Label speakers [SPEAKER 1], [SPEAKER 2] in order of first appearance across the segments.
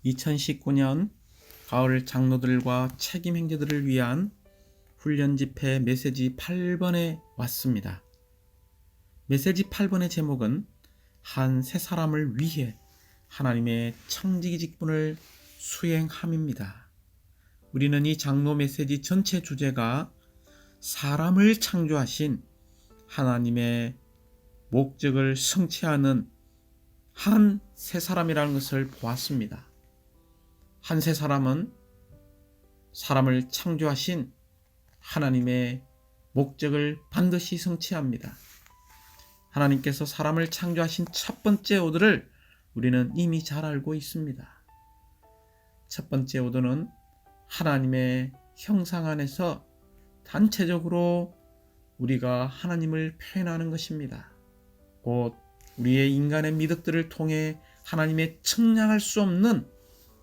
[SPEAKER 1] 2019년 가을 장로들과 책임 형제들을 위한 훈련 집회 메시지 8번에 왔습니다. 메시지 8번의 제목은 한 세 사람을 위해 하나님의 청지기 직분을 수행함입니다. 우리는 이 장로 메시지 전체 주제가 사람을 창조하신 하나님의 목적을 성취하는 한 세 사람이라는 것을 보았습니다. 한 세 사람은 사람을 창조하신 하나님의 목적을 반드시 성취합니다. 하나님께서 사람을 창조하신 첫 번째 오더를 우리는 이미 잘 알고 있습니다. 첫 번째 오더는 하나님의 형상 안에서 단체적으로 우리가 하나님을 표현하는 것입니다. 곧 우리의 인간의 미덕들을 통해 하나님의 측량할 수 없는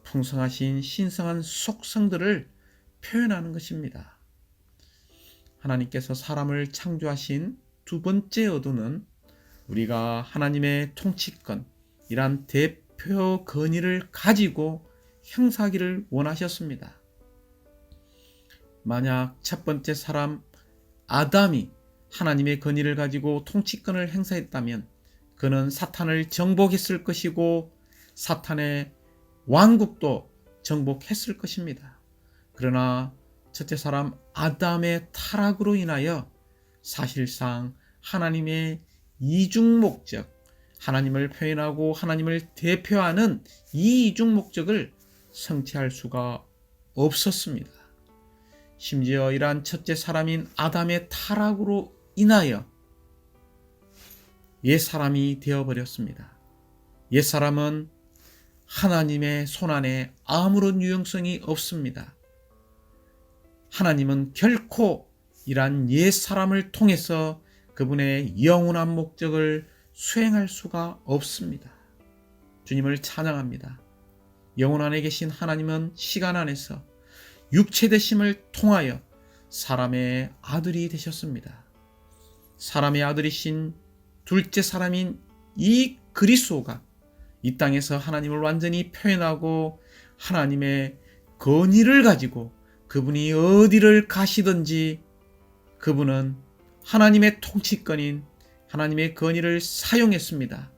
[SPEAKER 1] 풍성하신 신성한 속성들을 표현하는 것입니다. 하나님께서 사람을 창조하신 두 번째 의도는 우리가 하나님의 통치권, 이란 대표 권위를 가지고 행사하기를 원하셨습니다. 만약 첫 번째 사람 아담이 하나님의 권위를 가지고 통치권을 행사했다면 그는 사탄을 정복했을 것이고 사탄의 왕국도 정복했을 것입니다. 그러나 첫째 사람 아담의 타락으로 인하여 사실상 하나님의 이중 목적, 하나님을 표현하고 하나님을 대표하는 이 이중 목적을 성취할 수가 없었습니다. 심지어 이러한 첫째 사람인 아담의 타락으로 인하여 옛사람이 되어버렸습니다. 옛사람은 하나님의 손안에 아무런 유용성이 없습니다. 하나님은 결코 이러한 옛사람을 통해서 그분의 영원한 목적을 수행할 수가 없습니다. 주님을 찬양합니다. 영혼 안에 계신 하나님은 시간 안에서 육체 되심을 통하여 사람의 아들이 되셨습니다. 사람의 아들이신 둘째 사람인 이 그리스도가 이 땅에서 하나님을 완전히 표현하고 하나님의 권위를 가지고 그분이 어디를 가시든지 그분은 하나님의 통치권인 하나님의 권위를 사용했습니다.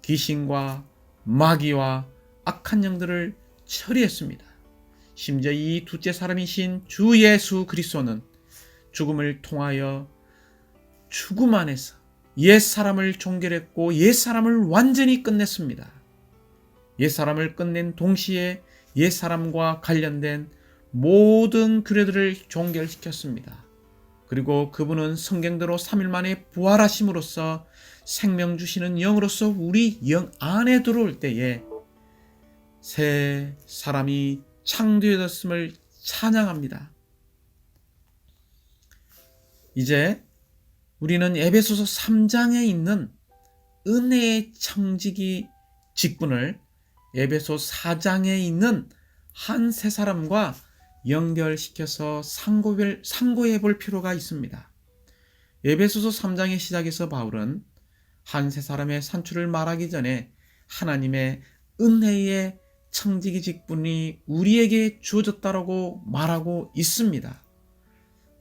[SPEAKER 1] 귀신과 마귀와 악한 영들을 처리했습니다. 심지어 이 둘째 사람이신 주 예수 그리스도는 죽음을 통하여 죽음 안에서 옛사람을 종결했고 옛사람을 완전히 끝냈습니다. 옛사람을 끝낸 동시에 옛사람과 관련된 모든 규례들을 종결시켰습니다. 그리고 그분은 성경대로 3일 만에 부활하심으로써 생명 주시는 영으로서 우리 영 안에 들어올 때에 새 사람이 창조되었음을 찬양합니다. 이제 우리는 에베소서 3장에 있는 은혜의 청지기 직분을 에베소 4장에 있는 한 세 사람과 연결시켜서 상고해 볼 필요가 있습니다. 에베소서 3장의 시작에서 바울은 한 세 사람의 산출을 말하기 전에 하나님의 은혜의 청지기 직분이 우리에게 주어졌다라고 말하고 있습니다.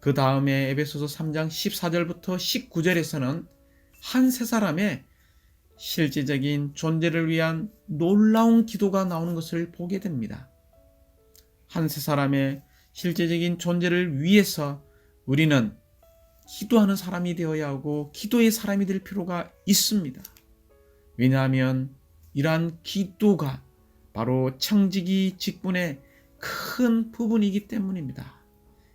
[SPEAKER 1] 그 다음에 에베소서 3장 14절부터 19절에서는 한 세 사람의 실제적인 존재를 위한 놀라운 기도가 나오는 것을 보게 됩니다. 한 세 사람의 실제적인 존재를 위해서 우리는 기도하는 사람이 되어야 하고 기도의 사람이 될 필요가 있습니다. 왜냐하면 이러한 기도가 바로 청지기 직분의 큰 부분이기 때문입니다.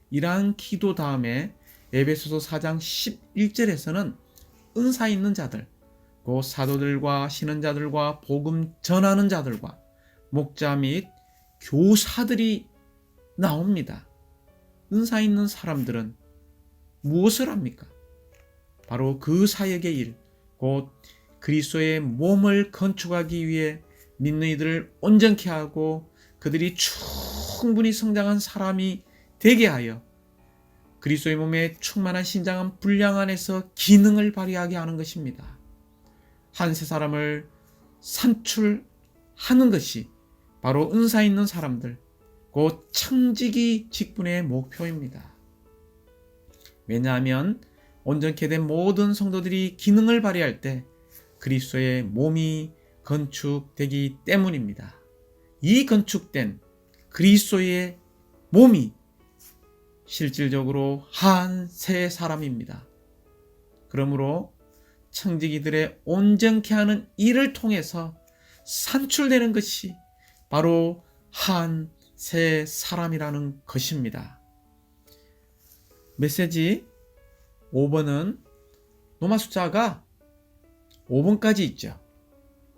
[SPEAKER 1] 이러한 기도 다음에 에베소서 4장 11절에서는 은사 있는 자들, 그 사도들과 신언자들과 복음 전하는 자들과 목자 및 교사들이 나옵니다. 은사 있는 사람들은 무엇을 합니까? 바로 그 사역의 일, 곧 그리스도의 몸을 건축하기 위해 믿는 이들을 온전케 하고 그들이 충분히 성장한 사람이 되게 하여 그리스도의 몸에 충만한 신장한 분량 안에서 기능을 발휘하게 하는 것입니다. 한 세 사람을 산출하는 것이 바로 은사 있는 사람들, 곧 청지기 직분의 목표입니다. 왜냐하면 온전케 된 모든 성도들이 기능을 발휘할 때 그리스도의 몸이 건축되기 때문입니다. 이 건축된 그리스도의 몸이 실질적으로 한 세 사람입니다. 그러므로 청지기들의 온전케 하는 일을 통해서 산출되는 것이 바로 한 세 사람이라는 것입니다. 메시지 5번은 노마 숫자가 5번까지 있죠.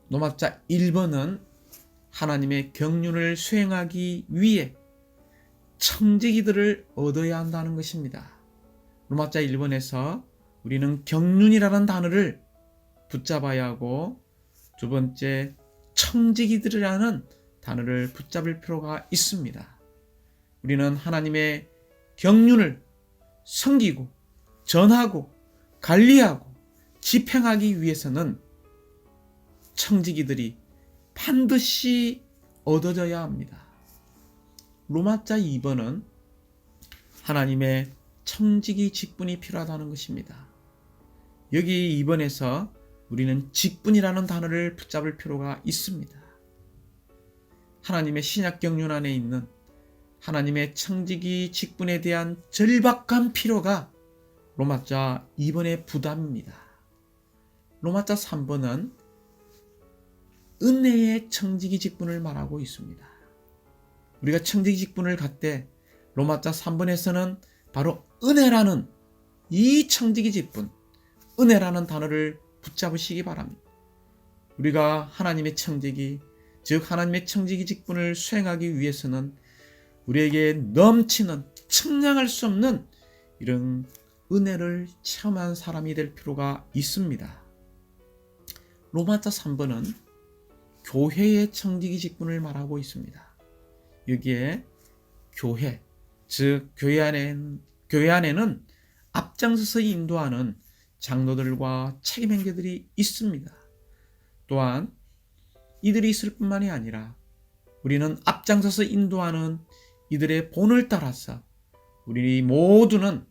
[SPEAKER 1] 노마 숫자 1번은 하나님의 경륜을 수행하기 위해 청지기들을 얻어야 한다는 것입니다. 노마 숫자 1번에서 우리는 경륜이라는 단어를 붙잡아야 하고, 두 번째 청지기들이라는 단어를 붙잡을 필요가 있습니다. 우리는 하나님의 경륜을 섬기고 전하고 관리하고 집행하기 위해서는 청지기들이 반드시 얻어져야 합니다. 로마자 2번은 하나님의 청지기 직분이 필요하다는 것입니다. 여기 2번에서 우리는 직분이라는 단어를 붙잡을 필요가 있습니다. 하나님의 신약 경륜 안에 있는 하나님의 청지기 직분에 대한 절박한 필요가 로마자 2번의 부담입니다. 로마자 3번은 은혜의 청지기 직분을 말하고 있습니다. 우리가 청지기 직분을 갖되 로마자 3번에서는 바로 은혜라는 이 청지기 직분, 은혜라는 단어를 붙잡으시기 바랍니다. 우리가 하나님의 청지기, 즉 하나님의 청지기 직분을 수행하기 위해서는 우리에게 넘치는 측량할 수 없는 이런 은혜를 체험한 사람이 될 필요가 있습니다. 로마자 3번은 교회의 청지기 직분을 말하고 있습니다. 여기에 교회, 즉 교회 안에는 앞장서서 인도하는 장로들과 책임행제들이 있습니다. 또한 이들이 있을 뿐만이 아니라 우리는 앞장서서 인도하는 이들의 본을 따라서 우리 모두는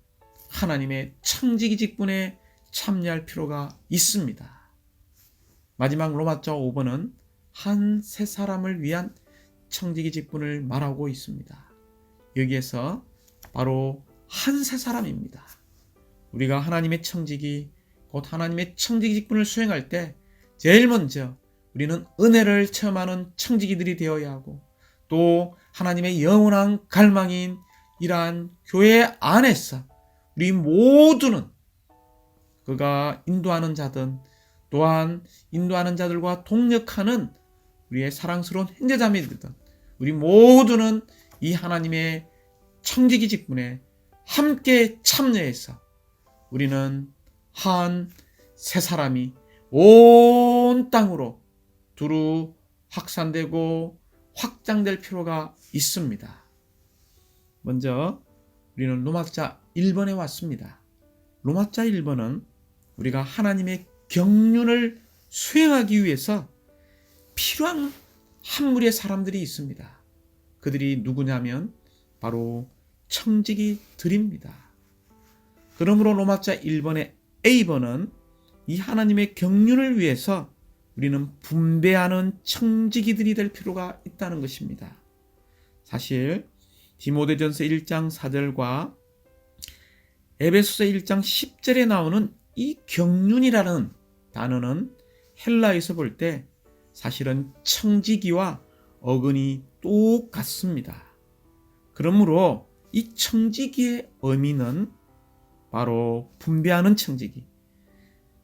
[SPEAKER 1] 하나님의 청지기 직분에 참여할 필요가 있습니다. 마지막 로마자 5번은 한 세 사람을 위한 청지기 직분을 말하고 있습니다. 여기에서 바로 한 세 사람입니다. 우리가 하나님의 청지기, 곧 하나님의 청지기 직분을 수행할 때 제일 먼저 우리는 은혜를 체험하는 청지기들이 되어야 하고, 또 하나님의 영원한 갈망인 이러한 교회 안에서 우리 모두는 그가 인도하는 자든 또한 인도하는 자들과 동역하는 우리의 사랑스러운 형제자매들든 우리 모두는 이 하나님의 청지기 직분에 함께 참여해서 우리는 한 세 사람이 온 땅으로 두루 확산되고 확장될 필요가 있습니다. 먼저 우리는 로마자 1번에 왔습니다. 로마자 1번은 우리가 하나님의 경륜을 수행하기 위해서 필요한 한 무리의 사람들이 있습니다. 그들이 누구냐면 바로 청지기들입니다. 그러므로 로마자 1번의 A번은 이 하나님의 경륜을 위해서 우리는 분배하는 청지기들이 될 필요가 있다는 것입니다. 사실 디모데전서 1장 4절과 에베소서 1장 10절에 나오는 이 경륜이라는 단어는 헬라에서 볼 때 사실은 청지기와 어근이 똑같습니다. 그러므로 이 청지기의 의미는 바로 분배하는 청지기,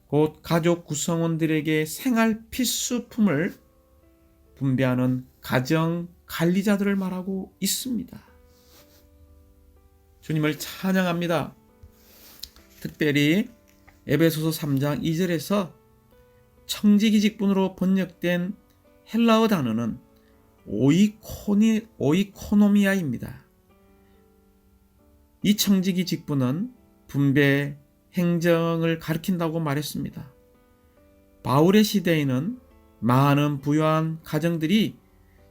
[SPEAKER 1] 곧 가족 구성원들에게 생활 필수품을 분배하는 가정 관리자들을 말하고 있습니다. 주님을 찬양합니다. 특별히 에베소서 3장 2절에서 청지기 직분으로 번역된 헬라어 단어는 오이코노미아입니다. 이 청지기 직분은 분배, 행정을 가리킨다고 말했습니다. 바울의 시대에는 많은 부유한 가정들이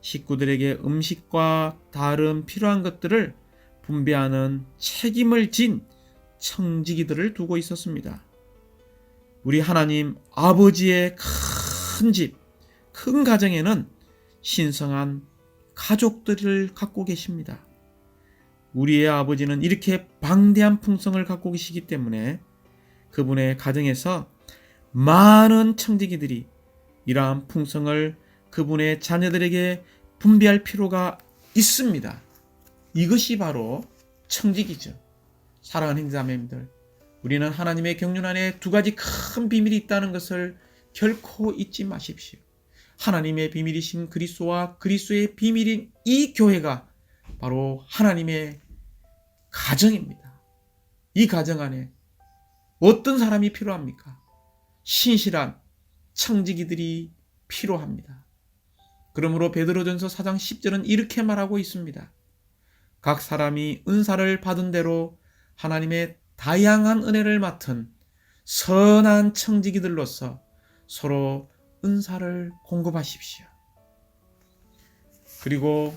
[SPEAKER 1] 식구들에게 음식과 다른 필요한 것들을 분배하는 책임을 진 청지기들을 두고 있었습니다. 우리 하나님 아버지의 큰 집, 큰 가정에는 신성한 가족들을 갖고 계십니다. 우리의 아버지는 이렇게 방대한 풍성을 갖고 계시기 때문에 그분의 가정에서 많은 청지기들이 이러한 풍성을 그분의 자녀들에게 분배할 필요가 있습니다. 이것이 바로 청지기죠. 사랑하는 형제자매님들, 우리는 하나님의 경륜 안에 두 가지 큰 비밀이 있다는 것을 결코 잊지 마십시오. 하나님의 비밀이신 그리스도와 그리스도의 비밀인 이 교회가 바로 하나님의 가정입니다. 이 가정 안에 어떤 사람이 필요합니까? 신실한 청지기들이 필요합니다. 그러므로 베드로전서 4장 10절은 이렇게 말하고 있습니다. 각 사람이 은사를 받은 대로 하나님의 다양한 은혜를 맡은 선한 청지기들로서 서로 은사를 공급하십시오. 그리고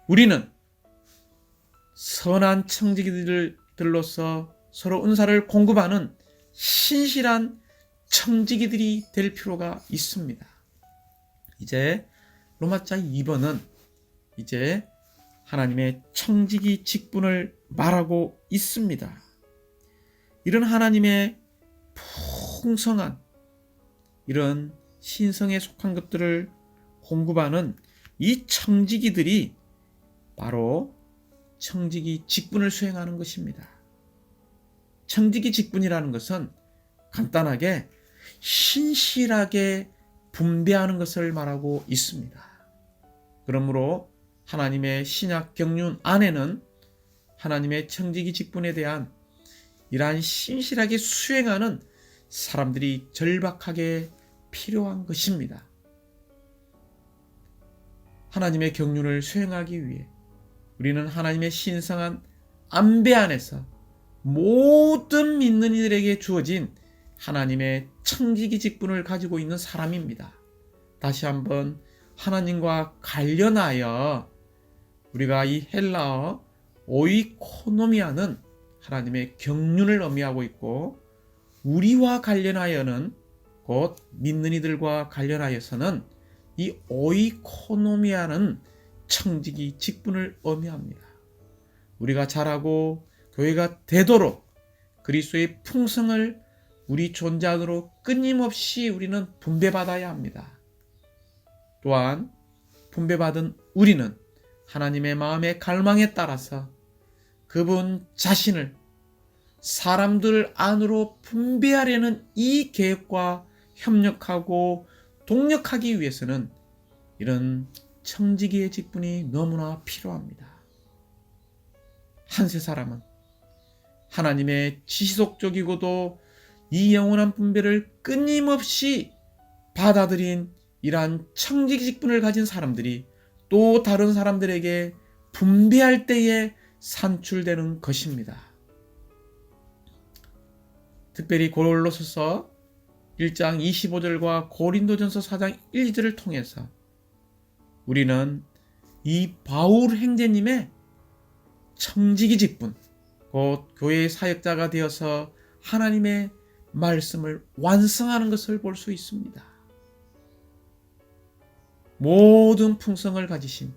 [SPEAKER 1] 우리는 선한 청지기들로서 서로 은사를 공급하는 신실한 청지기들이 될 필요가 있습니다. 이제 로마자 2번은 이제 하나님의 청지기 직분을 말하고 있습니다. 이런 하나님의 풍성한 이런 신성에 속한 것들을 공급하는 이 청지기들이 바로 청지기 직분을 수행하는 것입니다. 청지기 직분이라는 것은 간단하게 신실하게 분배하는 것을 말하고 있습니다. 그러므로 하나님의 신약 경륜 안에는 하나님의 청지기 직분에 대한 이러한 신실하게 수행하는 사람들이 절박하게 필요한 것입니다. 하나님의 경륜을 수행하기 위해 우리는 하나님의 신성한 안배 안에서 모든 믿는 이들에게 주어진 하나님의 청지기 직분을 가지고 있는 사람입니다. 다시 한번 하나님과 관련하여 우리가 이 헬라어 오이코노미아는 하나님의 경륜을 의미하고 있고, 우리와 관련하여는 곧 믿는 이들과 관련하여서는 이 오이코노미아는 청지기 직분을 의미합니다. 우리가 자라고 교회가 되도록 그리스도의 풍성을 우리 존재 안으로 끊임없이 우리는 분배받아야 합니다. 또한 분배받은 우리는 하나님의 마음의 갈망에 따라서 그분 자신을 사람들 안으로 분배하려는 이 계획과 협력하고 동력하기 위해서는 이런 청지기의 직분이 너무나 필요합니다. 한세 사람은 하나님의 지속적이고도 이 영원한 분배를 끊임없이 받아들인 이러한 청지기 직분을 가진 사람들이 또 다른 사람들에게 분배할 때에 산출되는 것입니다. 특별히 고린도전서 1장 25절과 고린도전서 4장 1, 2절을 통해서 우리는 이 바울 형제님의 청지기 직분, 곧 교회의 사역자가 되어서 하나님의 말씀을 완성하는 것을 볼 수 있습니다. 모든 풍성을 가지신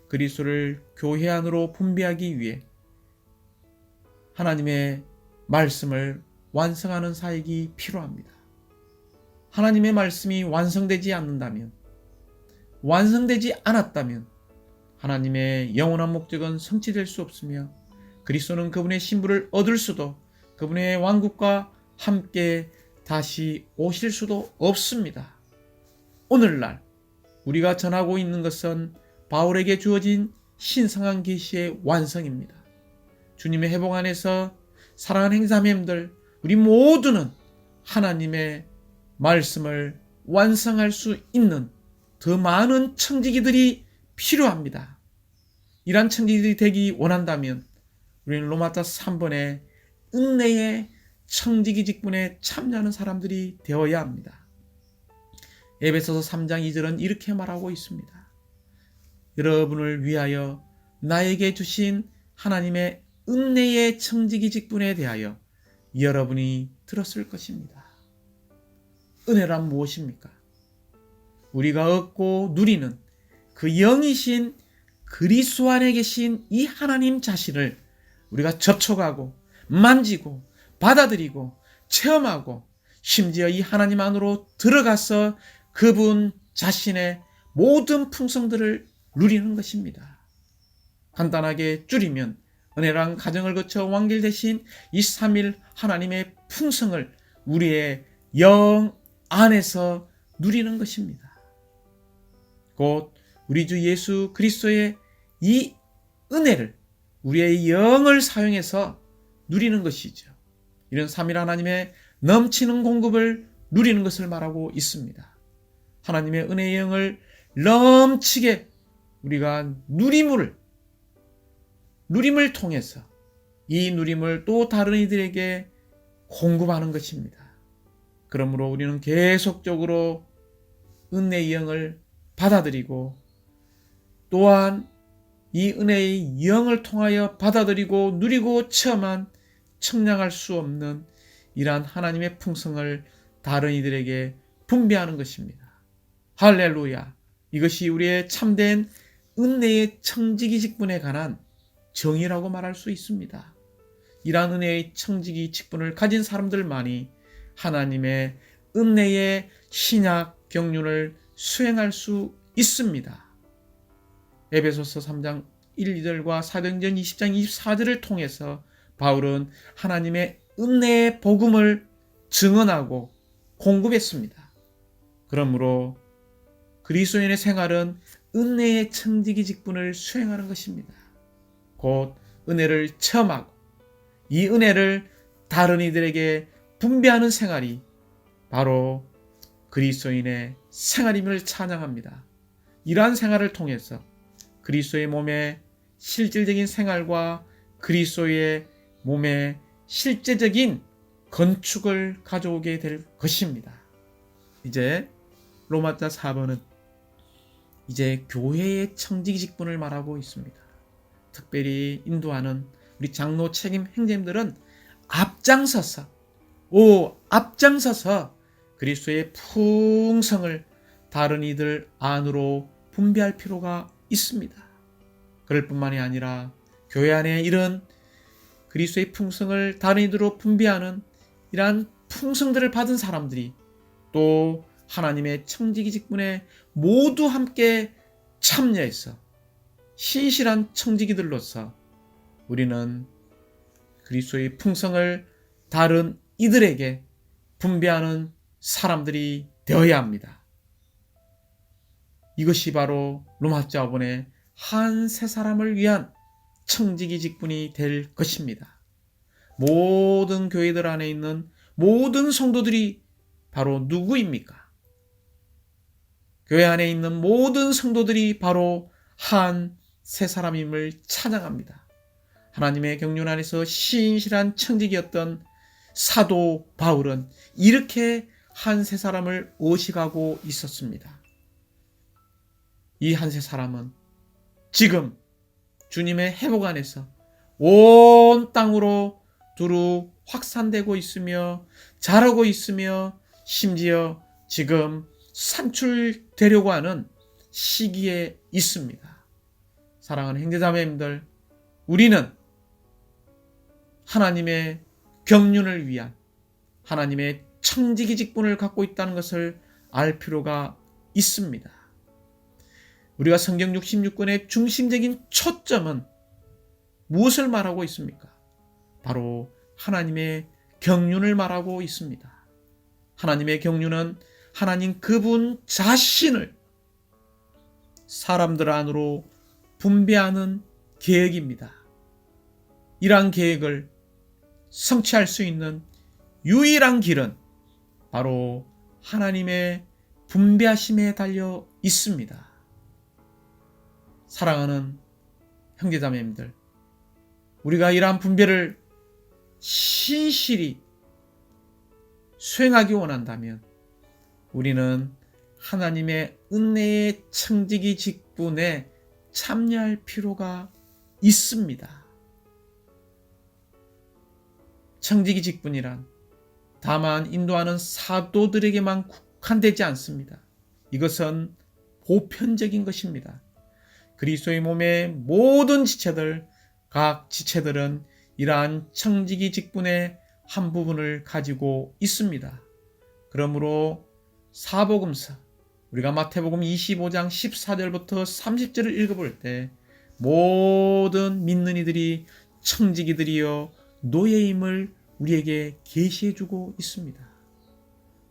[SPEAKER 1] 그리스도를 교회 안으로 분배하기 위해 하나님의 말씀을 완성하는 사역이 필요합니다. 하나님의 말씀이 완성되지 않는다면, 완성되지 않았다면 하나님의 영원한 목적은 성취될 수 없으며 그리스도는 그분의 신부를 얻을 수도, 그분의 왕국과 함께 다시 오실 수도 없습니다. 오늘날 우리가 전하고 있는 것은 바울에게 주어진 신성한 계시의 완성입니다. 주님의 회복 안에서 사랑하는 행사님들, 우리 모두는 하나님의 말씀을 완성할 수 있는 더 많은 청지기들이 필요합니다. 이러한 청지기들이 되기 원한다면 우리는 로마서 3번의 은혜의 청지기 직분에 참여하는 사람들이 되어야 합니다. 에베소서 3장 2절은 이렇게 말하고 있습니다. 여러분을 위하여 나에게 주신 하나님의 은혜의 청지기 직분에 대하여 여러분이 들었을 것입니다. 은혜란 무엇입니까? 우리가 얻고 누리는 그 영이신 그리스도 안에 계신 이 하나님 자신을 우리가 접촉하고 만지고 받아들이고 체험하고 심지어 이 하나님 안으로 들어가서 그분 자신의 모든 풍성들을 누리는 것입니다. 간단하게 줄이면 은혜란 가정을 거쳐 완결되신 이 삼일 하나님의 풍성을 우리의 영 안에서 누리는 것입니다. 곧 우리 주 예수 그리스도의 이 은혜를 우리의 영을 사용해서 누리는 것이죠. 이런 삼일 하나님의 넘치는 공급을 누리는 것을 말하고 있습니다. 하나님의 은혜의 영을 넘치게 우리가 누림을 통해서 이 누림을 또 다른 이들에게 공급하는 것입니다. 그러므로 우리는 계속적으로 은혜의 영을 받아들이고 또한 이 은혜의 영을 통하여 받아들이고 누리고 체험한 측량할 수 없는 이러한 하나님의 풍성을 다른 이들에게 분배하는 것입니다. 할렐루야! 이것이 우리의 참된 은혜의 청지기 직분에 관한 정의라고 말할 수 있습니다. 이러한 은혜의 청지기 직분을 가진 사람들만이 하나님의 은혜의 신약 경륜을 수행할 수 있습니다. 에베소서 3장 1, 2절과 사도행전 20장 24절을 통해서 바울은 하나님의 은혜의 복음을 증언하고 공급했습니다. 그러므로 그리스도인의 생활은 은혜의 청지기 직분을 수행하는 것입니다. 곧 은혜를 체험하고 이 은혜를 다른 이들에게 분배하는 생활이 바로 그리스도인의 생활임을 찬양합니다. 이러한 생활을 통해서 그리스도의 몸의 실질적인 생활과 그리스도의 몸의 실제적인 건축을 가져오게 될 것입니다. 이제 로마자 4번은 이제 교회의 청지기 직분을 말하고 있습니다. 특별히 인도하는 우리 장로 책임 행제님들은 앞장서서 그리스도의 풍성을 다른 이들 안으로 분배할 필요가 있습니다. 그럴 뿐만이 아니라 교회 안에 이런 그리스도의 풍성을 다른 이들로 분배하는 이러한 풍성들을 받은 사람들이 또 하나님의 청지기 직분에 모두 함께 참여해서 신실한 청지기들로서 우리는 그리스도의 풍성을 다른 이들에게 분배하는 사람들이 되어야 합니다. 이것이 바로 로마자 5번의 한 세 사람을 위한 청지기 직분이 될 것입니다. 모든 교회들 안에 있는 모든 성도들이 바로 누구입니까? 교회 안에 있는 모든 성도들이 바로 한 세 사람임을 찬양합니다. 하나님의 경륜 안에서 신실한 청지기였던 사도 바울은 이렇게 한 세 사람을 의식하고 있었습니다. 이 한 세 사람은 지금 주님의 회복 안에서 온 땅으로 두루 확산되고 있으며 자라고 있으며 심지어 지금 산출되려고 하는 시기에 있습니다. 사랑하는 형제자매님들, 우리는 하나님의 경륜을 위한 하나님의 청지기 직분을 갖고 있다는 것을 알 필요가 있습니다. 우리가 성경 66권의 중심적인 초점은 무엇을 말하고 있습니까? 바로 하나님의 경륜을 말하고 있습니다. 하나님의 경륜은 하나님 그분 자신을 사람들 안으로 분배하는 계획입니다. 이러한 계획을 성취할 수 있는 유일한 길은 바로 하나님의 분배하심에 달려 있습니다. 사랑하는 형제자매님들, 우리가 이러한 분배를 신실히 수행하기 원한다면 우리는 하나님의 은혜의 청지기 직분에 참여할 필요가 있습니다. 청지기 직분이란 다만 인도하는 사도들에게만 국한되지 않습니다. 이것은 보편적인 것입니다. 그리스도의 몸의 모든 지체들, 각 지체들은 이러한 청지기 직분의 한 부분을 가지고 있습니다. 그러므로 사복음서, 우리가 마태복음 25장 14절부터 30절을 읽어볼 때 모든 믿는 이들이 청지기들이여 노예임을 우리에게 계시해주고 있습니다.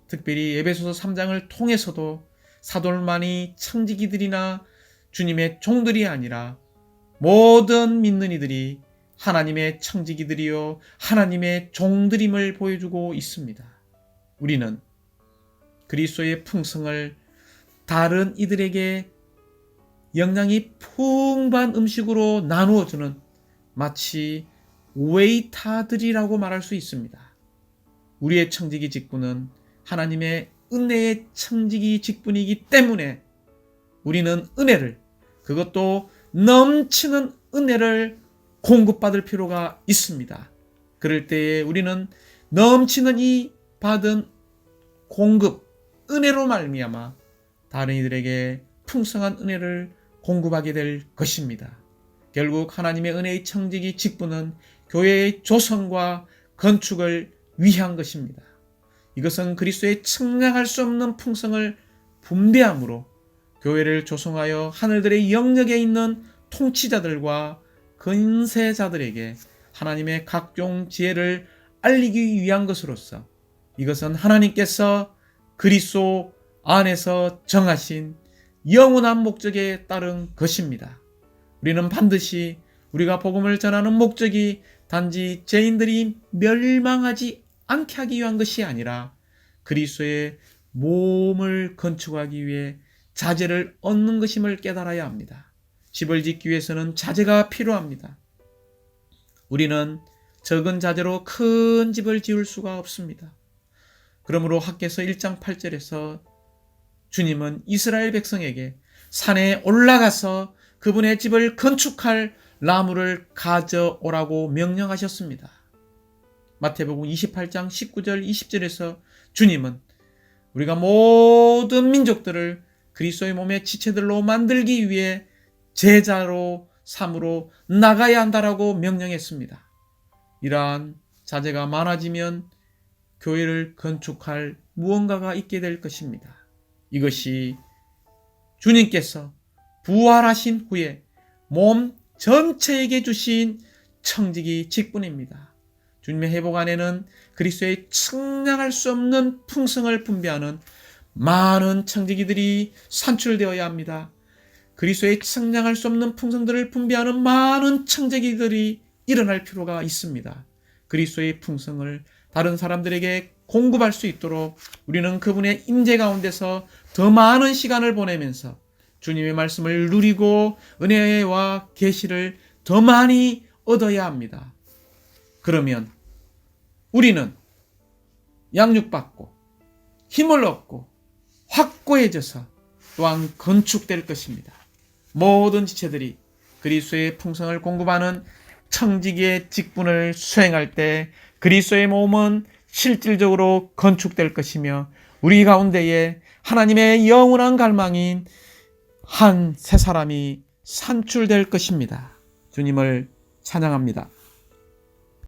[SPEAKER 1] 특별히 에베소서 3장을 통해서도 사도만이 청지기들이나 주님의 종들이 아니라 모든 믿는 이들이 하나님의 청지기들이요 하나님의 종들임을 보여주고 있습니다. 우리는 그리스도의 풍성을 다른 이들에게 영양이 풍부한 음식으로 나누어주는 마치 웨이터들이라고 말할 수 있습니다. 우리의 청지기 직분은 하나님의 은혜의 청지기 직분이기 때문에 우리는 은혜를, 그것도 넘치는 은혜를 공급받을 필요가 있습니다. 그럴 때에 우리는 넘치는 이 받은 공급, 은혜로 말미암아 다른 이들에게 풍성한 은혜를 공급하게 될 것입니다. 결국 하나님의 은혜의 청지기 직분은 교회의 조성과 건축을 위한 것입니다. 이것은 그리스도의 측량할 수 없는 풍성을 분배함으로 교회를 조성하여 하늘들의 영역에 있는 통치자들과 근세자들에게 하나님의 각종 지혜를 알리기 위한 것으로서 이것은 하나님께서 그리스도 안에서 정하신 영원한 목적에 따른 것입니다. 우리는 반드시 우리가 복음을 전하는 목적이 단지 죄인들이 멸망하지 않게 하기 위한 것이 아니라 그리스도의 몸을 건축하기 위해 자재를 얻는 것임을 깨달아야 합니다. 집을 짓기 위해서는 자재가 필요합니다. 우리는 적은 자재로 큰 집을 지을 수가 없습니다. 그러므로 학개서 1장 8절에서 주님은 이스라엘 백성에게 산에 올라가서 그분의 집을 건축할 나무를 가져오라고 명령하셨습니다. 마태복음 28장 19절 20절에서 주님은 우리가 모든 민족들을 그리스도의 몸의 지체들로 만들기 위해 제자로 삼으로 나가야 한다라고 명령했습니다. 이러한 자재가 많아지면 교회를 건축할 무언가가 있게 될 것입니다. 이것이 주님께서 부활하신 후에 몸 전체에게 주신 청지기 직분입니다. 주님의 회복 안에는 그리스도의 측량할 수 없는 풍성을 분배하는 많은 청지기들이 산출되어야 합니다. 그리스도의 측량할 수 없는 풍성들을 분배하는 많은 청지기들이 일어날 필요가 있습니다. 그리스도의 풍성을 다른 사람들에게 공급할 수 있도록 우리는 그분의 임재 가운데서 더 많은 시간을 보내면서 주님의 말씀을 누리고 은혜와 계시를 더 많이 얻어야 합니다. 그러면 우리는 양육받고 힘을 얻고 확고해져서 또한 건축될 것입니다. 모든 지체들이 그리스도의 풍성을 공급하는 청지기의 직분을 수행할 때 그리스도의 몸은 실질적으로 건축될 것이며 우리 가운데에 하나님의 영원한 갈망인 한 새 사람이 산출될 것입니다. 주님을 찬양합니다.